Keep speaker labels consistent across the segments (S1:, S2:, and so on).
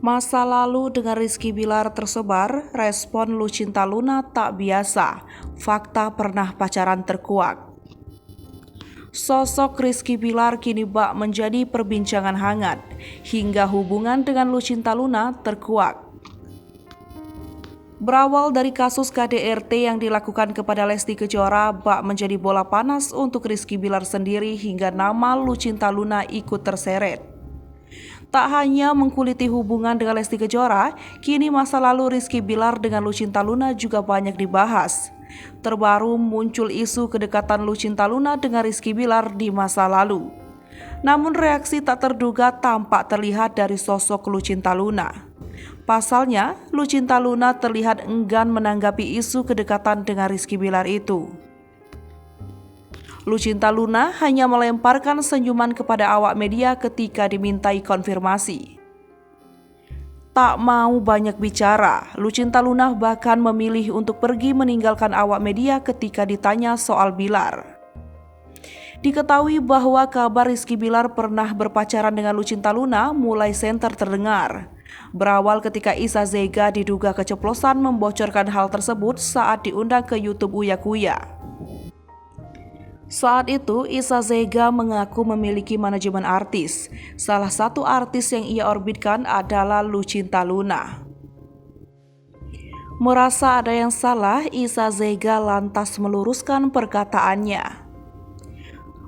S1: Masa lalu dengan Rizky Bilar tersebar, respon Lucinta Luna tak biasa. Fakta pernah pacaran terkuak. Sosok Rizky Bilar kini bak menjadi perbincangan hangat, hingga hubungan dengan Lucinta Luna terkuak. Berawal dari kasus KDRT yang dilakukan kepada Lesti Kejora, bak menjadi bola panas untuk Rizky Bilar sendiri hingga nama Lucinta Luna ikut terseret. Tak hanya mengkuliti hubungan dengan Lesti Kejora, kini masa lalu Rizky Bilar dengan Lucinta Luna juga banyak dibahas. Terbaru muncul isu kedekatan Lucinta Luna dengan Rizky Bilar di masa lalu. Namun reaksi tak terduga tampak terlihat dari sosok Lucinta Luna. Pasalnya, Lucinta Luna terlihat enggan menanggapi isu kedekatan dengan Rizky Bilar itu. Lucinta Luna hanya melemparkan senyuman kepada awak media ketika dimintai konfirmasi. Tak mau banyak bicara, Lucinta Luna bahkan memilih untuk pergi meninggalkan awak media ketika ditanya soal Bilar. Diketahui bahwa kabar Rizky Bilar pernah berpacaran dengan Lucinta Luna mulai santer terdengar. Berawal ketika Isa Zega diduga keceplosan membocorkan hal tersebut saat diundang ke YouTube Uya Kuya. Saat itu, Isa Zega mengaku memiliki manajemen artis. Salah satu artis yang ia orbitkan adalah Lucinta Luna. Merasa ada yang salah, Isa Zega lantas meluruskan perkataannya.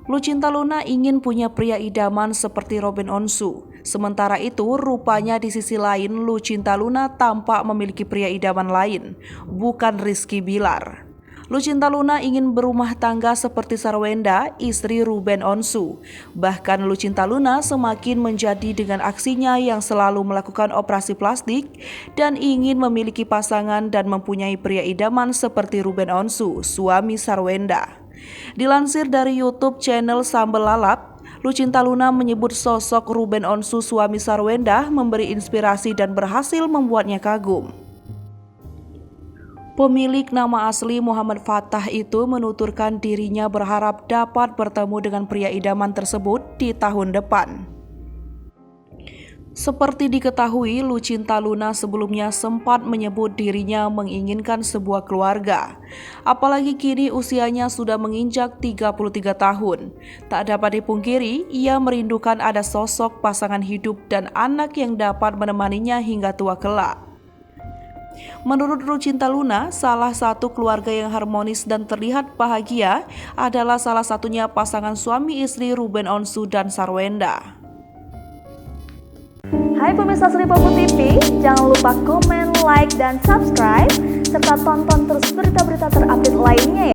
S1: Lucinta Luna ingin punya pria idaman seperti Ruben Onsu. Sementara itu, rupanya di sisi lain Lucinta Luna tampak memiliki pria idaman lain, bukan Rizky Bilar. Lucinta Luna ingin berumah tangga seperti Sarwenda, istri Ruben Onsu. Bahkan Lucinta Luna semakin menjadi dengan aksinya yang selalu melakukan operasi plastik dan ingin memiliki pasangan dan mempunyai pria idaman seperti Ruben Onsu, suami Sarwenda. Dilansir dari YouTube channel Sambal Lalap, Lucinta Luna menyebut sosok Ruben Onsu suami Sarwenda memberi inspirasi dan berhasil membuatnya kagum. Pemilik nama asli Muhammad Fattah itu menuturkan dirinya berharap dapat bertemu dengan pria idaman tersebut di tahun depan. Seperti diketahui, Lucinta Luna sebelumnya sempat menyebut dirinya menginginkan sebuah keluarga. Apalagi kini usianya sudah menginjak 33 tahun. Tak dapat dipungkiri, ia merindukan ada sosok pasangan hidup dan anak yang dapat menemaninya hingga tua kelak. Menurut Lucinta Luna, salah satu keluarga yang harmonis dan terlihat bahagia adalah salah satunya pasangan suami istri Ruben Onsu dan Sarwenda.
S2: Hai pemirsa Sri Popo TV, jangan lupa komen, like, dan subscribe, serta tonton